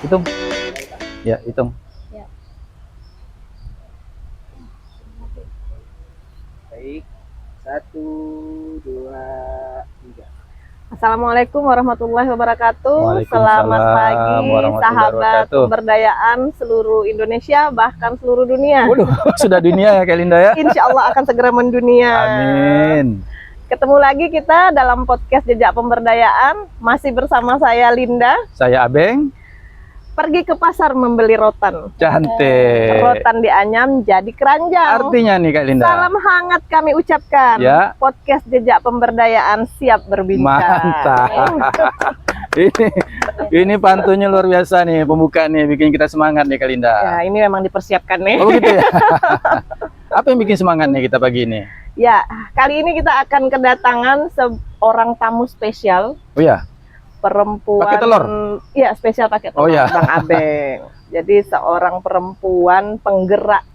Hitung. Ya, hitung. Ya. Baik. 1, 2, 3. Assalamualaikum warahmatullahi wabarakatuh. Waalaikumsalam Selamat pagi warahmatullahi sahabat wabarakatuh. pemberdayaan seluruh Indonesia, bahkan seluruh dunia. Waduh, sudah dunia ya Kak Linda ya. Insya Allah akan segera mendunia. Amin. Ketemu lagi kita dalam podcast Jejak Pemberdayaan. Masih bersama saya Linda. Saya Abeng. Pergi ke pasar membeli rotan. Cantik. Rotan dianyam jadi keranjang. Artinya nih Kak Linda. Salam hangat kami ucapkan. Ya. Podcast Jejak Pemberdayaan siap berbincang. Mantap. ini pantunnya luar biasa nih, pembukaan nih, bikin kita semangat nih Kak Linda. Ya, ini memang dipersiapkan nih. Oh gitu ya. Apa yang bikin semangat nih kita pagi ini? Ya, kali ini kita akan kedatangan seorang tamu spesial. Oh ya. Perempuan. Pakai telur? Iya, spesial pakai telur. Oh ya. Bang Abeng. Jadi seorang perempuan penggerak.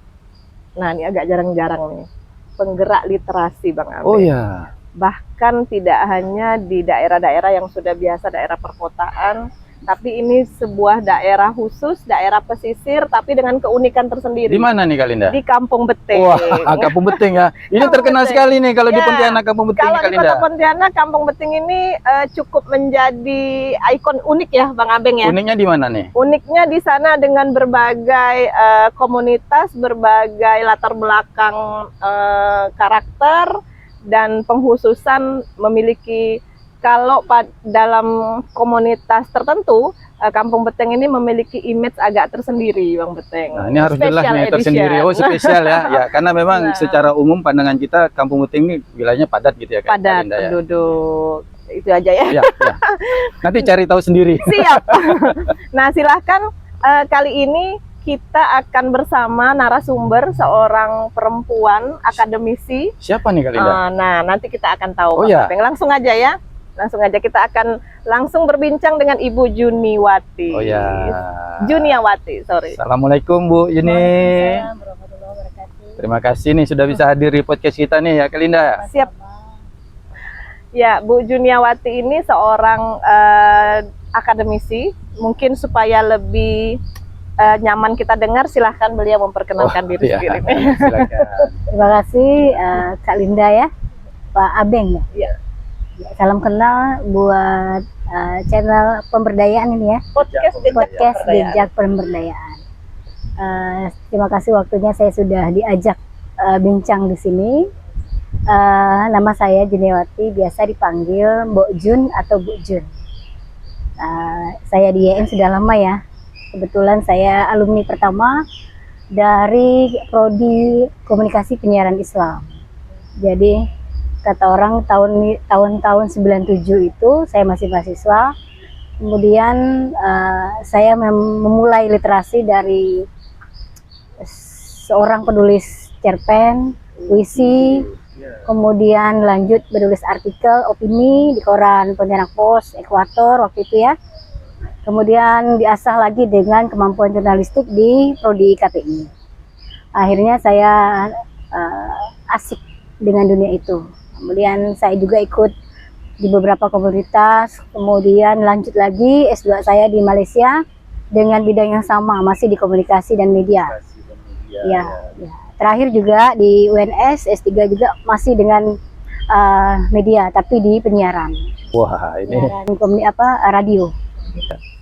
Nah, ini agak jarang-jarang nih. Penggerak literasi Bang Abeng. Oh ya. Bahkan tidak hanya di daerah-daerah yang sudah biasa daerah perkotaan, tapi ini sebuah daerah khusus, daerah pesisir, tapi dengan keunikan tersendiri. Di mana nih Kak Linda? Di Kampung Beting. Wah, Kampung Beting ya. Ini Kampung terkenal Beting. sekali nih kalau di Ya, Pontianak Kampung Beting Kalau nih Kak di Linda. Kota Pontianak, Kampung Beting ini cukup menjadi ikon unik ya, Bang Abeng ya. Uniknya di mana nih? Uniknya di sana dengan berbagai komunitas, berbagai latar belakang karakter dan pengkhususan memiliki. Kalau dalam komunitas tertentu, Kampung Beting ini memiliki image agak tersendiri, Bang Beting. Nah, ini harus jelas Special nih edition. tersendiri. Oh, spesial ya. Ya, karena memang Nah. secara umum pandangan kita Kampung Beting ini wilayahnya padat gitu ya Kak Padat Linda ya. penduduk. Itu aja ya. Ya, ya. Nanti cari tahu sendiri. Siap. Nah, silahkan kali ini kita akan bersama narasumber seorang perempuan akademisi. Siapa nih Kak Linda? Nah, nanti kita akan tahu. Oh, Bang ya. Abeng. Langsung aja ya. Langsung aja kita akan langsung berbincang dengan Ibu Juniwati. Oh ya. Juniawati, sorry. Assalamualaikum Bu Yuni. Waalaikumsalam warahmatullahi wabarakatuh. Terima kasih nih sudah bisa hadir di podcast kita nih ya Kak Linda. Siap. Ya, Bu Juniawati ini seorang akademisi. Mungkin supaya lebih nyaman kita dengar, silahkan beliau memperkenalkan diri iya. sendiri. Silakan. Terima kasih Kak Linda ya, Pak Abeng ya. Iya. Salam kenal buat channel pemberdayaan ini ya, Podcast podcast Pemberdayaan. Jejak Pemberdayaan. Terima kasih waktunya saya sudah diajak bincang di sini. Nama saya Juniawati, biasa dipanggil Mbok Jun atau Bu Jun. Saya di YN sudah lama ya. Kebetulan saya alumni pertama dari Prodi Komunikasi Penyiaran Islam. Jadi kata orang tahun 97 itu saya masih mahasiswa. Kemudian saya memulai literasi dari seorang penulis cerpen, puisi, kemudian lanjut menulis artikel opini di koran Pontianak Post, Ekuator waktu itu ya. Kemudian diasah lagi dengan kemampuan jurnalistik di Prodi KPI. Akhirnya saya asik dengan dunia itu. Kemudian saya juga ikut di beberapa komunitas, kemudian lanjut lagi S2 saya di Malaysia dengan bidang yang sama, masih di komunikasi dan media. Ya. Terakhir juga di UNS S3 juga masih dengan media, tapi di penyiaran. Wah, ini Siaran radio.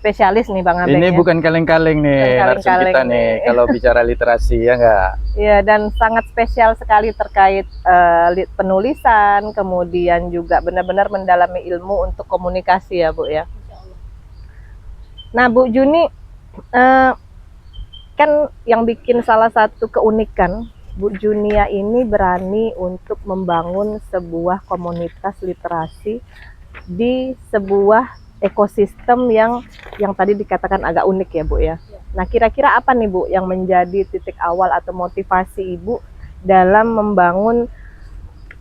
Spesialis nih Bang Abeng ini ya. bukan kaleng-kaleng nih Bukan narsum kita kaleng-kaleng nih nih. kalau bicara literasi ya enggak. Ya, dan sangat spesial sekali terkait penulisan, kemudian juga benar-benar mendalami ilmu untuk komunikasi ya Bu ya. Nah Bu Juni, kan yang bikin salah satu keunikan Bu Junia ini berani untuk membangun sebuah komunitas literasi di sebuah ekosistem yang tadi dikatakan agak unik ya Bu ya. Nah kira-kira apa nih Bu yang menjadi titik awal atau motivasi Ibu dalam membangun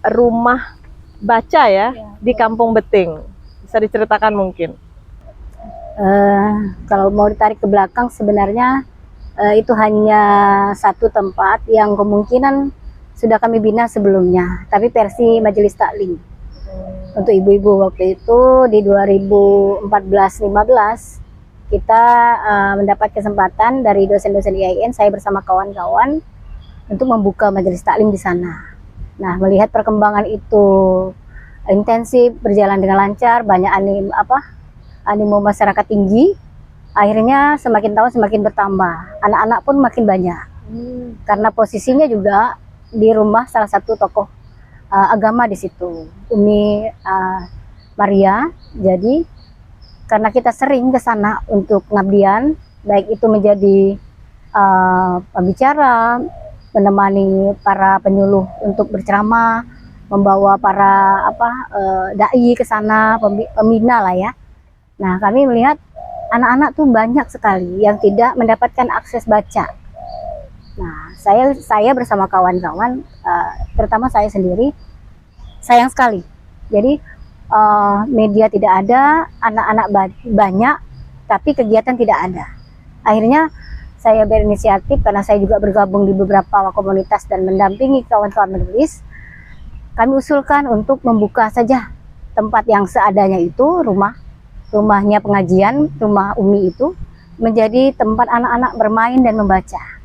rumah baca ya di Kampung Beting? Bisa diceritakan mungkin? Kalau mau ditarik ke belakang sebenarnya itu hanya satu tempat yang kemungkinan sudah kami bina sebelumnya, tapi versi majelis taklim. Untuk ibu-ibu waktu itu di 2014-15 kita mendapat kesempatan dari dosen-dosen IAIN, saya bersama kawan-kawan untuk membuka majelis taklim di sana. Nah, melihat perkembangan itu intensif, berjalan dengan lancar, banyak animo masyarakat tinggi, akhirnya semakin tahun semakin bertambah, anak-anak pun makin banyak. Karena posisinya juga di rumah salah satu tokoh agama di situ, Umi Maria. Jadi karena kita sering ke sana untuk pengabdian, baik itu menjadi pembicara, menemani para penyuluh untuk berceramah, membawa para dai ke sana, pembina lah ya. Nah, kami melihat anak-anak tuh banyak sekali yang tidak mendapatkan akses baca. Nah, saya bersama kawan-kawan, terutama saya sendiri, sayang sekali. Jadi media tidak ada, anak-anak banyak, tapi kegiatan tidak ada. Akhirnya saya berinisiatif karena saya juga bergabung di beberapa komunitas dan mendampingi kawan-kawan menulis. Kami usulkan untuk membuka saja tempat yang seadanya itu, rumahnya pengajian, rumah Umi itu menjadi tempat anak-anak bermain dan membaca.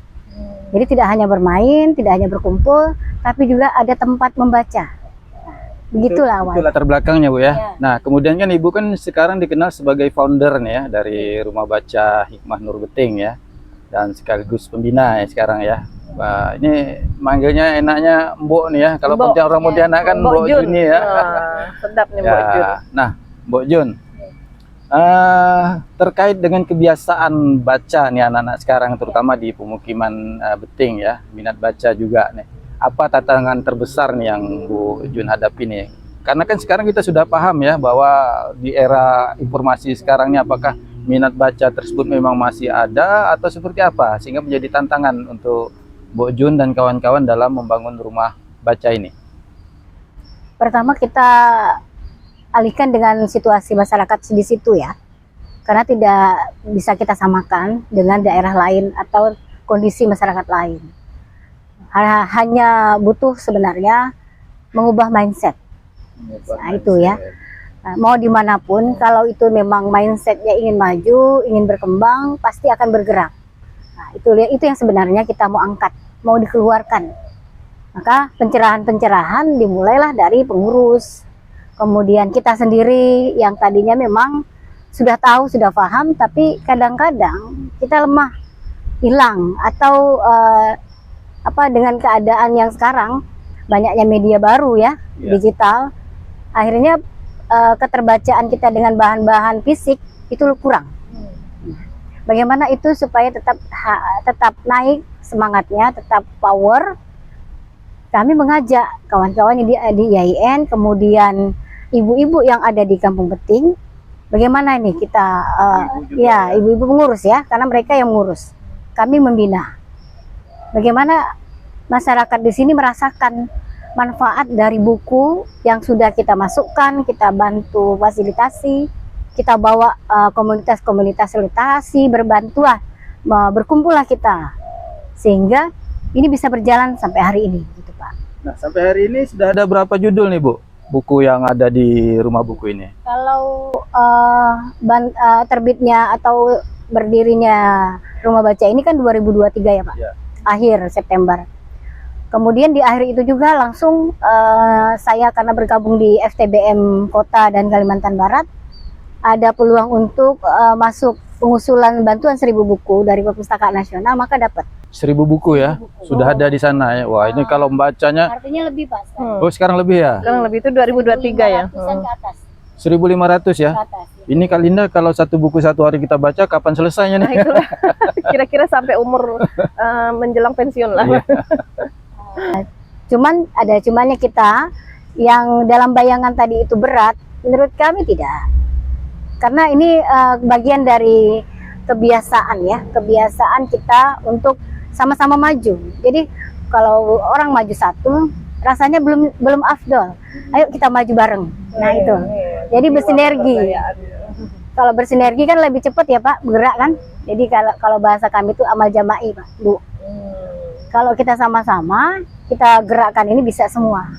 Jadi tidak hanya bermain, tidak hanya berkumpul, tapi juga ada tempat membaca. Nah, begitulah awal. Itu latar belakangnya Bu ya. Ya. Nah kemudian kan Ibu kan sekarang dikenal sebagai founder nih ya dari Rumah Baca Hikmah Nur Beting ya, dan sekaligus pembina ya sekarang ya. Wah, ini manggilnya enaknya Mbok nih ya. Kalau Mbok, orang Pontianak kan Mbok Juni ya. Sedap nih Ya. Mbok Jun. Nah Mbok Jun, terkait dengan kebiasaan baca nih anak-anak sekarang terutama di pemukiman Beting ya, minat baca juga nih. Apa tantangan terbesar nih yang Bu Jun hadapi nih? Karena kan sekarang kita sudah paham ya bahwa di era informasi sekarang ini apakah minat baca tersebut memang masih ada atau seperti apa sehingga menjadi tantangan untuk Bu Jun dan kawan-kawan dalam membangun rumah baca ini. Pertama kita alihkan dengan situasi masyarakat di situ ya, karena tidak bisa kita samakan dengan daerah lain atau kondisi masyarakat lain. Hanya butuh sebenarnya mengubah mindset. Nah, itu ya. Nah, mau dimanapun, kalau itu memang mindsetnya ingin maju, ingin berkembang, pasti akan bergerak. Nah, itu yang sebenarnya kita mau angkat, mau dikeluarkan. Maka pencerahan-pencerahan dimulailah dari pengurus, kemudian kita sendiri yang tadinya memang sudah tahu, sudah paham, tapi kadang-kadang kita lemah, hilang, atau dengan keadaan yang sekarang banyaknya media baru ya, digital, akhirnya keterbacaan kita dengan bahan-bahan fisik itu kurang. Bagaimana itu supaya tetap naik semangatnya, tetap power? Kami mengajak kawan-kawan di IAIN, kemudian ibu-ibu yang ada di Kampung Beting, bagaimana ini kita ibu-ibu pengurus ya, karena mereka yang mengurus, kami membina. Bagaimana masyarakat di sini merasakan manfaat dari buku yang sudah kita masukkan, kita bantu fasilitasi, kita bawa komunitas-komunitas literasi, berbantulah, berkumpullah kita, sehingga ini bisa berjalan sampai hari ini, gitu Pak. Nah, sampai hari ini sudah ada berapa judul nih Bu, buku yang ada di rumah buku ini? Kalau terbitnya atau berdirinya Rumah Baca ini kan 2023 ya Pak, Ya. akhir September. Kemudian di akhir itu juga langsung saya karena bergabung di FTBM Kota dan Kalimantan Barat, ada peluang untuk masuk pengusulan bantuan 1000 buku dari Perpustakaan Nasional, maka dapat. 1000 buku ya, sudah ada di sana ya. Wah, ini kalau membacanya, Artinya lebih Pak. oh sekarang lebih ya? Sekarang lebih itu 2023 ya. 500-an ke atas. 1500 ya? Ke atas. Ini Kak Linda, kalau satu buku satu hari kita baca, kapan selesainya Nah nih? itulah kira-kira sampai umur menjelang pensiun lah. Iya. Cuman ada cumannya kita yang dalam bayangan tadi itu berat, menurut kami tidak. Karena ini bagian dari kebiasaan ya, kebiasaan kita untuk sama-sama maju. Jadi kalau orang maju satu, rasanya belum afdol. Ayo kita maju bareng. Nah itu. Jadi bersinergi. Kalau bersinergi kan lebih cepat ya Pak, bergerak kan. Jadi kalau bahasa kami itu amal jama'i Pak, Bu. Kalau kita sama-sama, kita gerakkan ini bisa semua.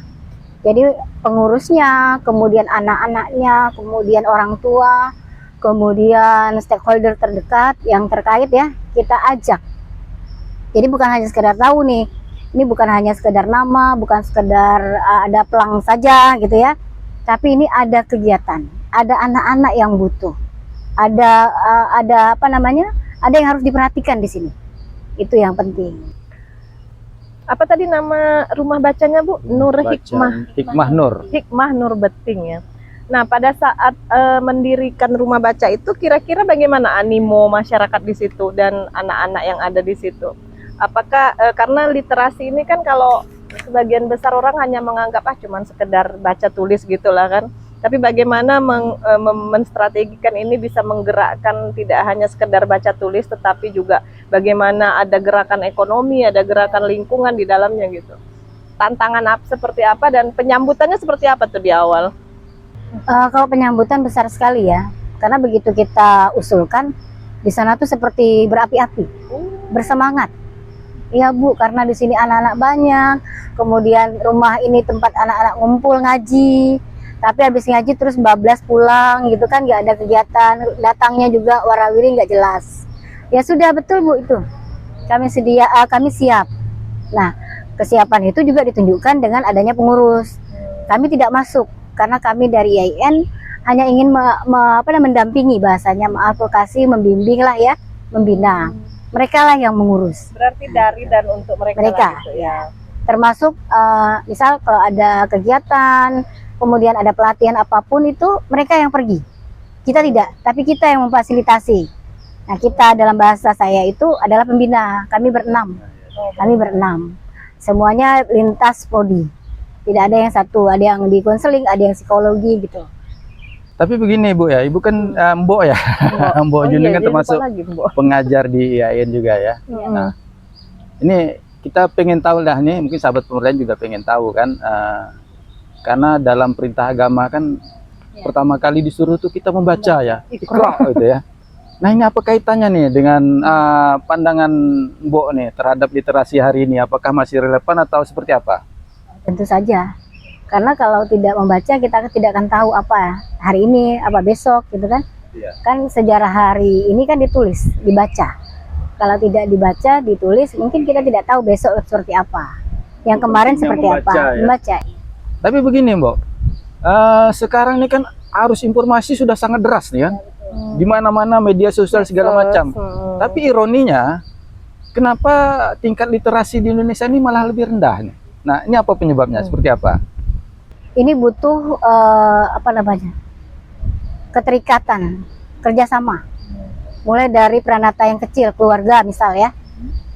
Jadi pengurusnya, kemudian anak-anaknya, kemudian orang tua, kemudian stakeholder terdekat yang terkait ya, kita ajak. Jadi bukan hanya sekedar tahu nih, ini bukan hanya sekedar nama, bukan sekedar ada pelang saja gitu ya. Tapi ini ada kegiatan, ada anak-anak yang butuh, ada apa namanya, ada yang harus diperhatikan di sini. Itu yang penting. Apa tadi nama rumah bacanya Bu? Nur Hikmah. Hikmah Nur. Hikmah Nur Beting ya. Nah pada saat mendirikan rumah baca itu kira-kira bagaimana animo masyarakat di situ dan anak-anak yang ada di situ? Apakah karena literasi ini kan kalau sebagian besar orang hanya menganggap cuman sekedar baca tulis gitulah kan. Tapi bagaimana menstrategikan ini bisa menggerakkan tidak hanya sekedar baca tulis, tetapi juga bagaimana ada gerakan ekonomi, ada gerakan lingkungan di dalamnya gitu. Tantangan seperti apa dan penyambutannya seperti apa tuh di awal? Kalau penyambutan besar sekali ya, karena begitu kita usulkan, di sana tuh seperti berapi-api, bersemangat. Iya Bu, karena di sini anak-anak banyak, kemudian rumah ini tempat anak-anak ngumpul ngaji. Tapi habis ngaji terus bablas pulang gitu kan, nggak ada kegiatan, datangnya juga warawiri nggak jelas. Ya sudah betul Bu itu, kami siap. Nah kesiapan itu juga ditunjukkan dengan adanya pengurus. Kami tidak masuk karena kami dari IAIN hanya ingin mendampingi, bahasanya advokasi, membimbing lah ya, membina. Mereka lah yang mengurus. Berarti dari dan untuk mereka gitu, ya. Termasuk misal kalau ada kegiatan, kemudian ada pelatihan apapun itu mereka yang pergi, kita tidak, tapi kita yang memfasilitasi. Nah kita dalam bahasa saya itu adalah pembina, kami berenam, semuanya lintas prodi, tidak ada yang satu, ada yang di konseling, ada yang psikologi gitu. Tapi begini Bu ya, Ibu kan Mbok ya, Mbok Juni kan termasuk pengajar di IAIN juga ya. Nah ini kita pengen tahu lah nih, mungkin sahabat pemerintahan juga pengen tahu kan, karena dalam perintah agama kan pertama kali disuruh tuh kita membaca ya, Iqra gitu ya. Nah ini apa kaitannya nih dengan pandangan Mbok nih terhadap literasi hari ini? Apakah masih relevan atau seperti apa? Tentu saja, karena kalau tidak membaca kita tidak akan tahu apa hari ini, apa besok gitu kan. Kan sejarah hari ini kan ditulis, dibaca. Kalau tidak dibaca, ditulis, mungkin kita tidak tahu besok seperti apa. Yang kemarin seperti apa, membaca. Tapi begini Mbok, sekarang ini kan arus informasi sudah sangat deras nih kan, di mana-mana media sosial segala macam. Tapi ironinya, kenapa tingkat literasi di Indonesia ini malah lebih rendah nih? Nah ini apa penyebabnya? Seperti apa? Ini butuh keterikatan, kerjasama. Mulai dari peranata yang kecil, keluarga misal ya,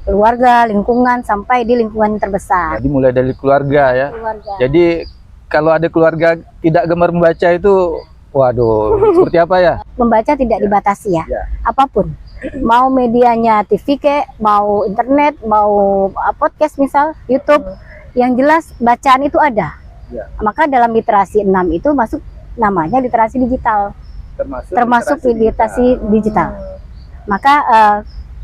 keluarga, lingkungan, sampai di lingkungan terbesar. Jadi mulai dari keluarga ya. Jadi kalau ada keluarga tidak gemar membaca itu, waduh, seperti apa ya? Membaca tidak dibatasi ya, apapun. Mau medianya TV kek, mau internet, mau podcast misal, YouTube, yang jelas bacaan itu ada. Maka dalam literasi 6 itu masuk namanya literasi digital, termasuk literasi digital. Maka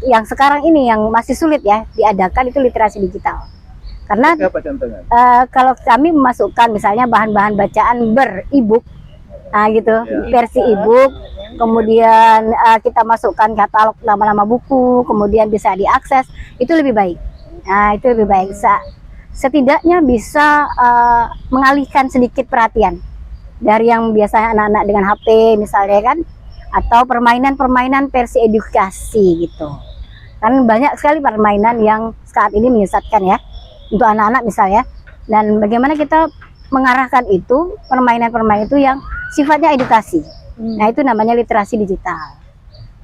yang sekarang ini yang masih sulit ya diadakan itu literasi digital. Karena kalau kami memasukkan misalnya bahan-bahan bacaan ber-ebook, nah gitu, versi ebook, kemudian kita masukkan katalog nama-nama buku, kemudian bisa diakses, itu lebih baik. Nah itu lebih baik. setidaknya bisa mengalihkan sedikit perhatian dari yang biasanya anak-anak dengan HP misalnya kan, atau permainan-permainan versi edukasi gitu. Kan banyak sekali permainan yang saat ini menyesatkan ya untuk anak-anak misalnya. Dan bagaimana kita mengarahkan itu permainan-permainan itu yang sifatnya edukasi. Nah, itu namanya literasi digital.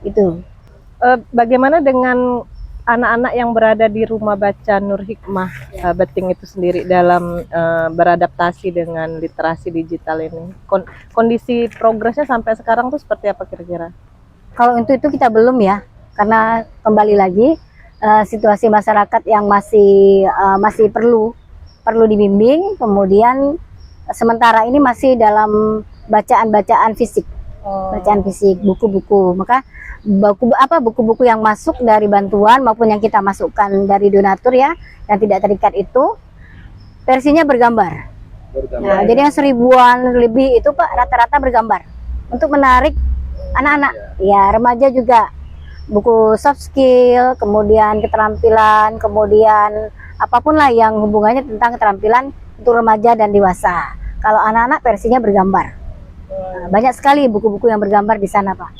Itu. Bagaimana dengan anak-anak yang berada di rumah baca Nur Hikmah Beting itu sendiri dalam beradaptasi dengan literasi digital ini? Kondisi progresnya sampai sekarang tuh seperti apa kira-kira? Kalau untuk itu kita belum ya, karena kembali lagi situasi masyarakat yang masih perlu dibimbing. Kemudian sementara ini masih dalam bacaan fisik, bacaan fisik, buku-buku. Maka buku-buku yang masuk dari bantuan maupun yang kita masukkan dari donatur ya, yang tidak terikat itu versinya bergambar. Nah, jadi yang 1000-an lebih itu Pak rata-rata bergambar untuk menarik anak-anak, ya remaja juga. Buku soft skill, kemudian keterampilan, kemudian apapun lah yang hubungannya tentang keterampilan untuk remaja dan dewasa. Kalau anak-anak versinya bergambar. Nah, banyak sekali buku-buku yang bergambar di sana Pak.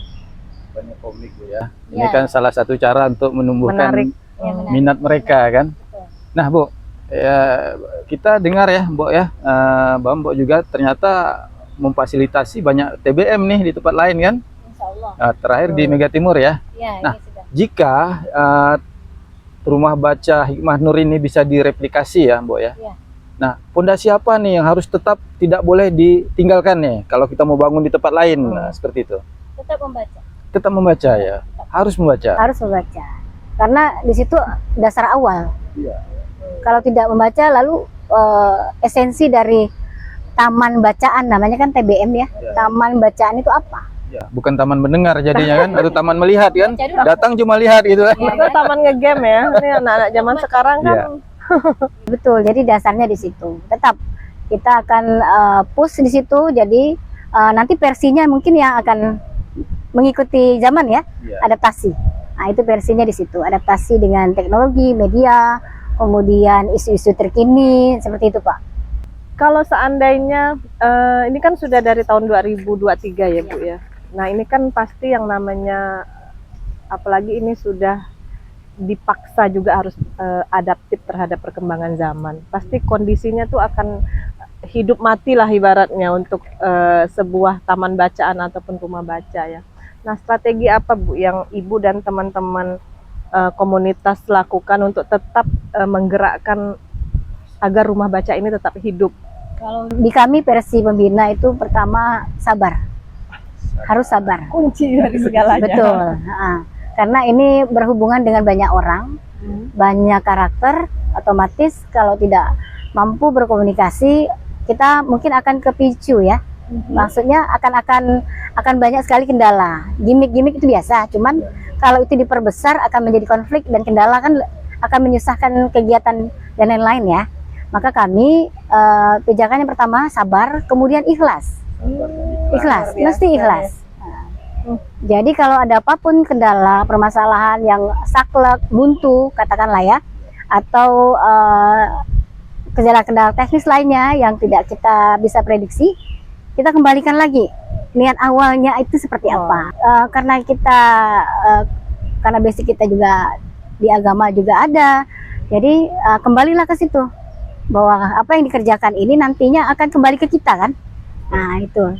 Banyak komik Bu ya. Ini kan salah satu cara untuk menumbuhkan minat mereka kan. Nah Bu, ya, kita dengar ya Mbok ya, Mbok juga ternyata memfasilitasi banyak TBM nih di tempat lain kan. Terakhir di Mega Timur ya. Nah, jika rumah baca Hikmah Nur ini bisa direplikasi ya Mbok ya. Nah, fondasi apa nih yang harus tetap tidak boleh ditinggalkan nih kalau kita mau bangun di tempat lain? Nah, seperti itu. Tetap membaca. Tetap membaca ya. Harus membaca. Harus membaca. Karena di situ dasar awal. Kalau tidak membaca lalu esensi dari taman bacaan, namanya kan TBM ya. Taman bacaan itu apa? Ya, bukan taman mendengar jadinya kan, atau taman melihat kan, datang cuma lihat gitu kan. Itu taman ngegame ya, ini anak-anak zaman sekarang kan. Betul, jadi dasarnya di situ. Tetap kita akan push di situ, jadi nanti versinya mungkin yang akan mengikuti zaman ya, adaptasi. Nah itu versinya di situ, adaptasi dengan teknologi, media, kemudian isu-isu terkini, seperti itu Pak. Kalau seandainya, ini kan sudah dari tahun 2023 ya Bu ya. Nah ini kan pasti yang namanya, apalagi ini sudah dipaksa juga harus adaptif terhadap perkembangan zaman. Pasti kondisinya tuh akan hidup mati lah ibaratnya untuk sebuah taman bacaan ataupun rumah baca ya. Nah strategi apa Bu yang Ibu dan teman-teman komunitas lakukan untuk tetap menggerakkan agar rumah baca ini tetap hidup? Kalau di kami versi pembina itu pertama sabar. Harus sabar. Kunci dari segalanya. Betul. Karena ini berhubungan dengan banyak orang, banyak karakter, otomatis kalau tidak mampu berkomunikasi, kita mungkin akan kepicu ya. Maksudnya akan banyak sekali kendala. Gimik-gimik itu biasa, cuman kalau itu diperbesar akan menjadi konflik dan kendala kan akan menyusahkan kegiatan dan lain-lain ya. Maka kami pijakan yang pertama sabar, kemudian ikhlas. Ikhlas, mesti ikhlas. Jadi kalau ada apapun kendala, permasalahan yang saklek, buntu, katakanlah ya, atau kendala-kendala teknis lainnya yang tidak kita bisa prediksi, kita kembalikan lagi niat awalnya itu seperti apa. Karena kita, karena basic kita juga di agama juga ada, jadi kembalilah ke situ bahwa apa yang dikerjakan ini nantinya akan kembali ke kita kan. Nah itu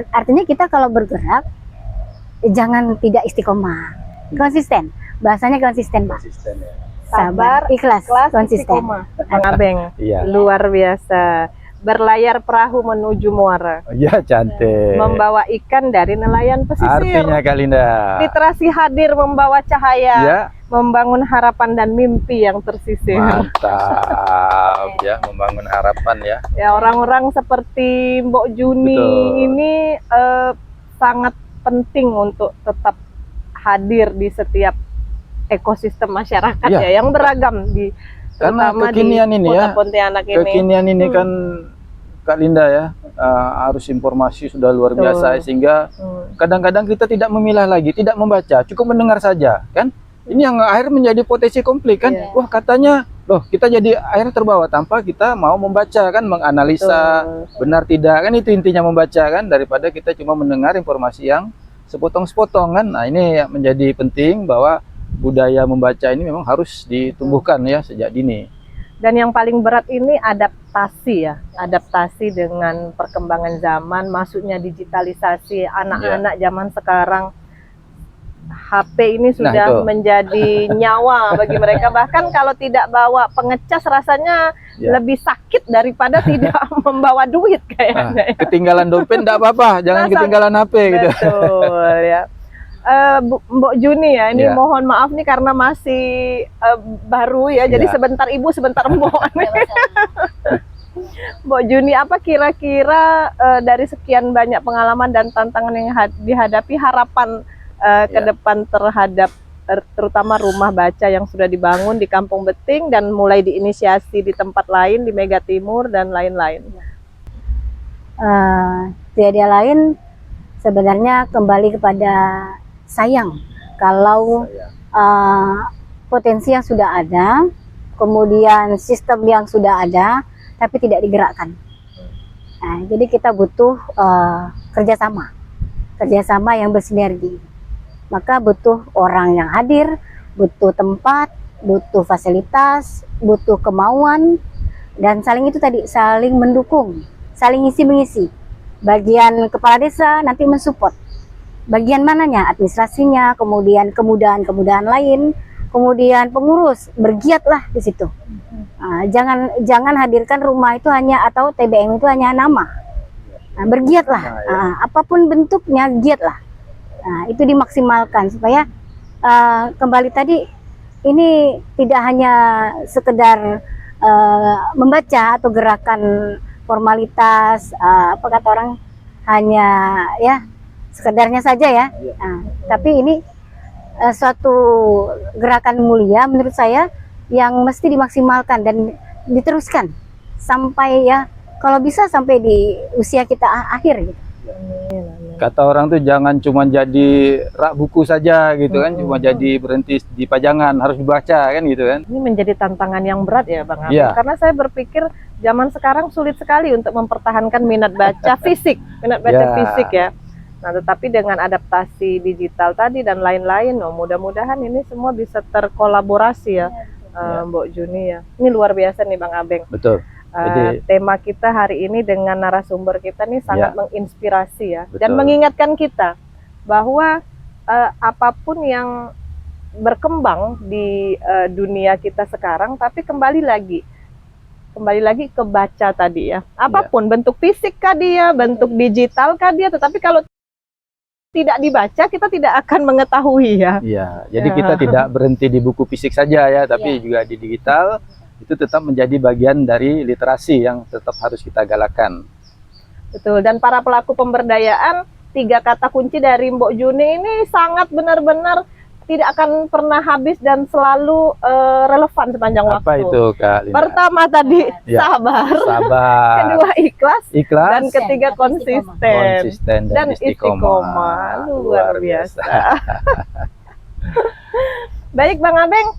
artinya kita kalau bergerak jangan tidak istiqomah, konsisten. Bahasanya konsisten Pak. Sabar, ikhlas, konsisten. Abeng, luar biasa. Berlayar perahu menuju muara. Ya cantik. Membawa ikan dari nelayan pesisir. Artinya Kalinda. Literasi hadir membawa cahaya, membangun harapan dan mimpi yang tersisir. Mantap ya, membangun harapan ya. Ya orang-orang seperti Mbok Juni ini sangat penting untuk tetap hadir di setiap ekosistem masyarakat ya yang beragam di karena kekinian di ini Kota ya. Pontianak ini. Kekinian ini kan Kak Linda ya, arus informasi sudah luar biasa sehingga kadang-kadang kita tidak memilah lagi, tidak membaca, cukup mendengar saja kan. Ini yang akhirnya menjadi potensi konflik kan. Wah katanya loh kita jadi akhirnya terbawa tanpa kita mau membaca kan, menganalisa benar tidak kan, itu intinya membaca kan, daripada kita cuma mendengar informasi yang sepotong-sepotong kan. Nah ini menjadi penting bahwa budaya membaca ini memang harus ditumbuhkan ya sejak dini. Dan yang paling berat ini adaptasi ya, adaptasi dengan perkembangan zaman, masuknya digitalisasi anak-anak zaman sekarang. HP ini sudah menjadi nyawa bagi mereka, bahkan kalau tidak bawa pengecas rasanya lebih sakit daripada tidak membawa duit kayaknya. Ketinggalan dompet enggak apa-apa, jangan ketinggalan HP gitu. Betul ya. Mbok Juni ya, ini mohon maaf nih karena masih baru ya, jadi sebentar ibu sebentar mbok. Mbok Juni, apa kira-kira dari sekian banyak pengalaman dan tantangan yang dihadapi, harapan ke depan terhadap terutama rumah baca yang sudah dibangun di Kampung Beting dan mulai diinisiasi di tempat lain di Mega Timur dan lain-lain? Tiada lain sebenarnya kembali kepada sayang kalau potensi yang sudah ada, kemudian sistem yang sudah ada tapi tidak digerakkan. Nah, jadi kita butuh kerjasama yang bersinergi. Maka butuh orang yang hadir, butuh tempat, butuh fasilitas, butuh kemauan, dan saling itu tadi, saling mendukung, saling isi mengisi. Bagian kepala desa nanti mensupport. Bagian mananya? Administrasinya, kemudian kemudahan-kemudahan lain, kemudian pengurus, bergiatlah di situ. Nah, jangan hadirkan rumah itu hanya atau TBM itu hanya nama. Nah, bergiatlah, apapun bentuknya giatlah. Nah, itu dimaksimalkan supaya kembali tadi ini tidak hanya sekedar membaca atau gerakan formalitas, apa kata orang, hanya ya sekedarnya saja ya. Nah, tapi ini suatu gerakan mulia menurut saya yang mesti dimaksimalkan dan diteruskan sampai ya kalau bisa sampai di usia kita akhir gitu. Kata orang tuh jangan cuma jadi rak buku saja gitu kan, cuma jadi berhenti di pajangan, harus dibaca kan gitu kan. Ini menjadi tantangan yang berat ya Bang Abeng, karena saya berpikir zaman sekarang sulit sekali untuk mempertahankan minat baca fisik, fisik ya. Nah, tetapi dengan adaptasi digital tadi dan lain-lain, mudah-mudahan ini semua bisa terkolaborasi ya, Mbok Juni ya. Ini luar biasa nih Bang Abeng. Betul. Jadi, tema kita hari ini dengan narasumber kita nih sangat menginspirasi ya, dan mengingatkan kita bahwa apapun yang berkembang di dunia kita sekarang, tapi kembali lagi ke baca tadi ya, apapun bentuk fisik kah dia, bentuk digital kah dia, tetapi kalau tidak dibaca kita tidak akan mengetahui ya. Iya, jadi kita tidak berhenti di buku fisik saja ya, tapi juga di digital. Itu tetap menjadi bagian dari literasi yang tetap harus kita galakkan. Betul, dan para pelaku pemberdayaan, 3 kata kunci dari Mbok Juni ini sangat benar-benar tidak akan pernah habis dan selalu relevan sepanjang waktu. Apa itu Kak Linda? Pertama tadi sabar. Kedua ikhlas. Dan ketiga konsisten dan istiqomah. Luar biasa. Baik Bang Abeng,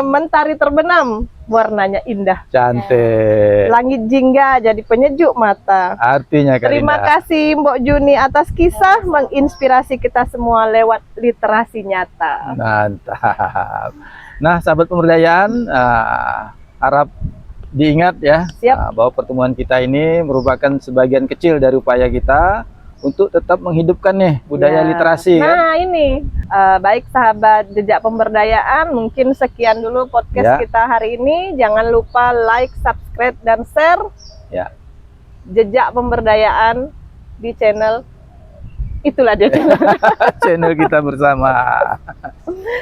mentari terbenam, warnanya indah, cantik, langit jingga jadi penyejuk mata. Artinya Kak Terima Linda. kasih Mbok Juni atas kisah menginspirasi kita semua lewat literasi nyata. Mantap. Nah sahabat pemberdayaan, harap diingat ya, bahwa pertemuan kita ini merupakan sebagian kecil dari upaya kita untuk tetap menghidupkan nih budaya literasi. Nah ini baik sahabat jejak pemberdayaan, mungkin sekian dulu podcast kita hari ini. Jangan lupa like, subscribe, dan share jejak pemberdayaan di channel. Itulah dia channel kita bersama.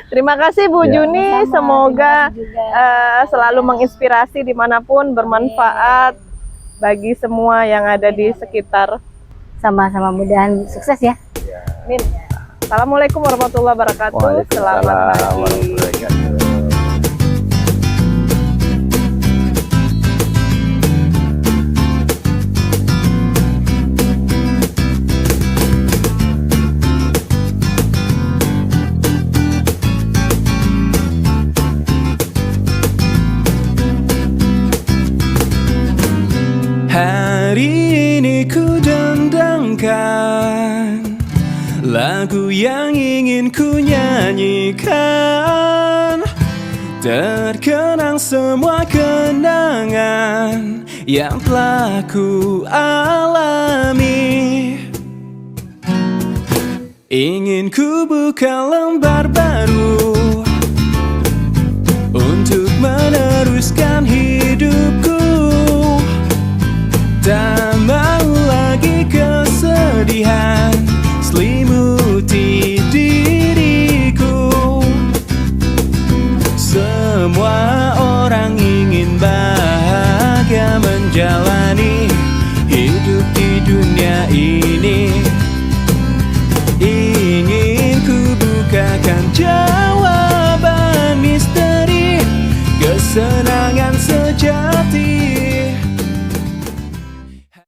Terima kasih Bu Juni, semoga selalu menginspirasi dimanapun, bermanfaat bagi semua yang ada di sekitar. Sama-sama, mudahan sukses ya. Amin. Assalamualaikum warahmatullahi wabarakatuh. Selamat pagi. lagu yang ingin ku nyanyikan. Terkenang semua kenangan yang telah ku alami. Ingin ku buka lembar baru untuk meneruskan hidupku. Tak mau lagi kesedihan selimuti diriku. Semua orang ingin bahagia menjalani hidup di dunia ini. Ingin ku bukakan jawaban misteri kesenangan